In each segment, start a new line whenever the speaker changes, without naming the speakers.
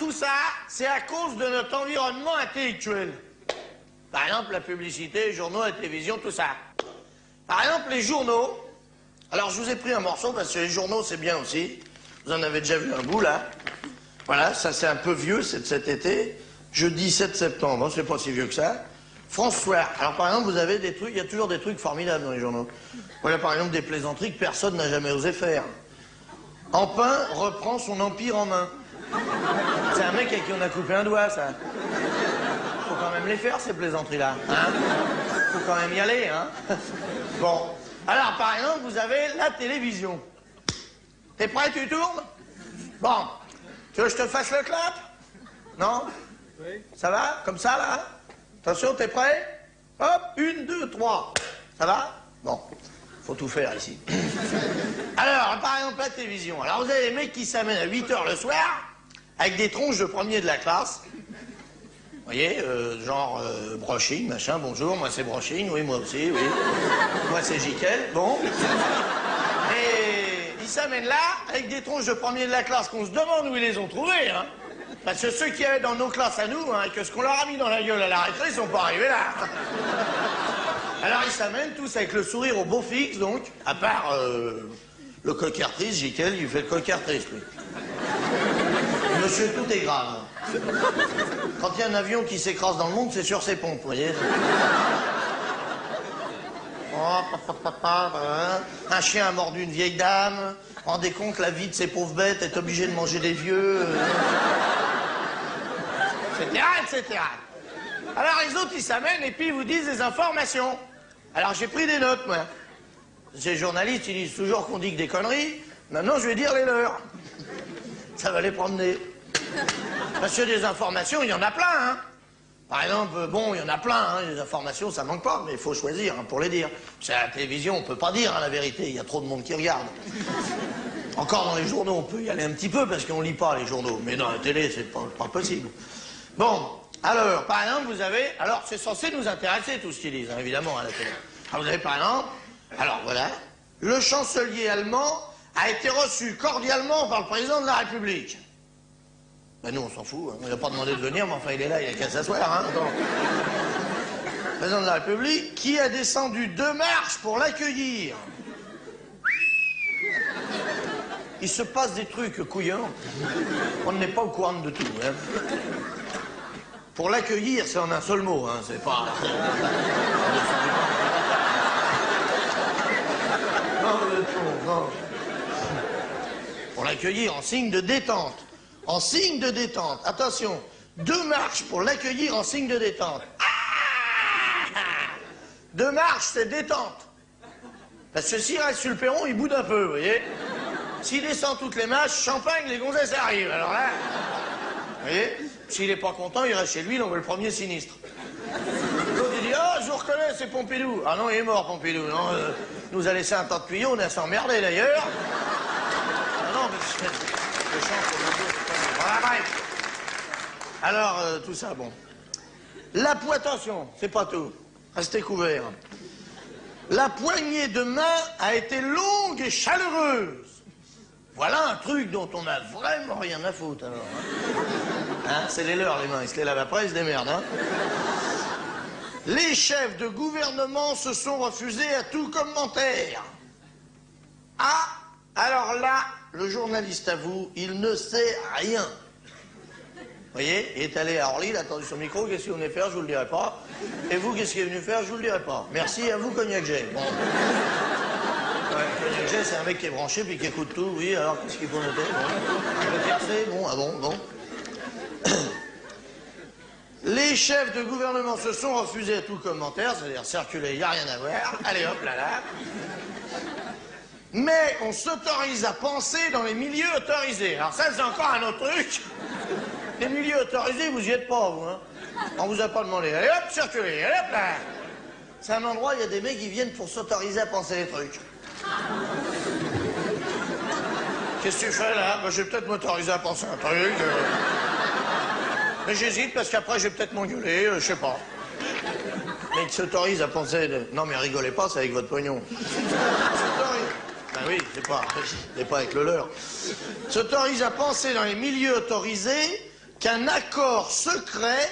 tout ça, c'est à cause de notre environnement intellectuel. Par exemple, la publicité, les journaux, la télévision, tout ça. Par exemple, les journaux. Alors, je vous ai pris un morceau parce que les journaux, c'est bien aussi. Vous en avez déjà vu un bout, là. Voilà, ça, c'est un peu vieux, c'est de cet été. Jeudi 7 septembre, c'est pas si vieux que ça. France Soir. Alors, par exemple, vous avez des trucs, il y a toujours des trucs formidables dans les journaux. Voilà, par exemple, des plaisanteries que personne n'a jamais osé faire. Empin reprend son empire en main. C'est un mec à qui on a coupé un doigt, ça. Faut quand même les faire, ces plaisanteries-là. Hein? Faut quand même y aller, hein? Bon. Alors, par exemple, vous avez la télévision. T'es prêt, tu tournes? Bon. Tu veux que je te fasse le clap? Non? Oui. Ça va? Comme ça, là? Attention, t'es prêt? Hop, 1, 2, 3. Ça va? Bon. Faut tout faire ici. Alors, par exemple, la télévision. Alors, vous avez les mecs qui s'amènent à 8 h le soir avec des tronches de premier de la classe. Vous voyez, genre Broching, machin, bonjour, moi c'est Broching, oui, moi aussi, oui. Moi c'est Jiquel, bon. Et ils s'amènent là avec des tronches de premier de la classe qu'on se demande où ils les ont trouvés, hein. Parce que ceux qui avaient dans nos classes à nous, hein, que ce qu'on leur a mis dans la gueule à la récré, ils sont pas arrivés là. Alors ils s'amènent tous avec le sourire au beau fixe, donc, à part le cocartrice, Jiquel, il fait le cocartrice, lui. Monsieur, tout est grave. Quand il y a un avion qui s'écrase dans le monde, c'est sur ses pompes, vous voyez. Un chien a mordu une vieille dame. Rendez compte, la vie de ces pauvres bêtes est obligée de manger des vieux. Etc., etc. Alors les autres, ils s'amènent et puis ils vous disent des informations. Alors j'ai pris des notes, moi. Ces journalistes, ils disent toujours qu'on dit que des conneries. Maintenant, je vais dire les leurs. Ça va les promener. Parce que des informations, il y en a plein, hein. Par exemple, bon, il y en a plein, hein. Les informations, ça manque pas, mais il faut choisir, hein, pour les dire. C'est à la télévision, on peut pas dire, hein, la vérité. Il y a trop de monde qui regarde. Encore dans les journaux, on peut y aller un petit peu parce qu'on lit pas les journaux. Mais dans la télé, c'est pas possible. Bon, alors, par exemple, vous avez... Alors, c'est censé nous intéresser, tout ce qu'ils disent, hein, évidemment, à la télé. Alors, vous avez, par exemple... Alors, voilà. Le chancelier allemand a été reçu cordialement par le président de la République. Ben nous, on s'en fout, hein. On n'a pas demandé de venir, mais enfin, il est là, il a qu'à s'asseoir, hein. Le président de la République, qui a descendu 2 marches pour l'accueillir. Il se passe des trucs couillants. On n'est pas au courant de tout, hein. Pour l'accueillir, c'est en un seul mot, hein, c'est pas... Non. Pour l'accueillir en signe de détente. En signe de détente. Attention, 2 marches pour l'accueillir en signe de détente. Ah 2 marches, c'est détente. Parce que s'il reste sur le perron, il boude un peu, vous voyez. S'il descend toutes les marches, champagne, les gonzesses arrivent. Alors là, vous voyez, s'il n'est pas content, il reste chez lui, il envoie le premier sinistre. L'autre, il dit, oh, je vous reconnais, c'est Pompidou. Ah non, il est mort, Pompidou. Non, nous a laissé un tas de tuyaux, on a s'emmerdé d'ailleurs. Ah non, mais le chant, c'est le Dieu, c'est pas... Voilà, bref. Alors, tout ça, bon. Attention, c'est pas tout. Restez couverts. La poignée de main a été longue et chaleureuse. Voilà un truc dont on n'a vraiment rien à foutre, alors. Hein, c'est les leurs, les mains. Ils se les lavent après, ils se démerdent, hein. Les chefs de gouvernement se sont refusés à tout commentaire. Ah, alors là, le journaliste avoue, il ne sait rien. Vous voyez, il est allé à Orly, il a attendu son micro, qu'est-ce qu'il venait faire, je vous le dirai pas. Et vous, qu'est-ce qu'il est venu faire, je vous le dirai pas. Merci à vous, Cognac G. Bon. Ouais, Cognac G, c'est un mec qui est branché puis qui écoute tout, oui, alors qu'est-ce qu'il faut noter? Bon. Le tiercé, bon, ah bon. Les chefs de gouvernement se sont refusés à tout commentaire, c'est-à-dire circuler, il n'y a rien à voir. Allez hop, là. Mais on s'autorise à penser dans les milieux autorisés. Alors ça, c'est encore un autre truc. Les milieux autorisés, vous y êtes pas, vous, hein. On vous a pas demandé. Allez hop, circulez, allez hop, là. C'est un endroit où il y a des mecs qui viennent pour s'autoriser à penser des trucs. Qu'est-ce que tu fais, là? Ben, je vais peut-être m'autoriser à penser un truc. Mais j'hésite parce qu'après, je vais peut-être m'engueuler, je sais pas. Mais il s'autorise à penser... Non, mais rigolez pas, c'est avec votre pognon. Ben oui, c'est pas avec le leur. S'autorise à penser dans les milieux autorisés qu'un accord secret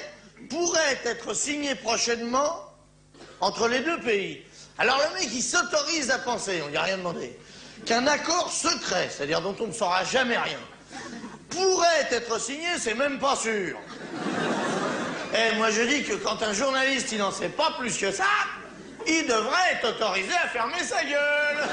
pourrait être signé prochainement entre les deux pays. Alors le mec, il s'autorise à penser, on lui a rien demandé, qu'un accord secret, c'est-à-dire dont on ne saura jamais rien, pourrait être signé, c'est même pas sûr. Et moi je dis que quand un journaliste, il n'en sait pas plus que ça, il devrait être autorisé à fermer sa gueule.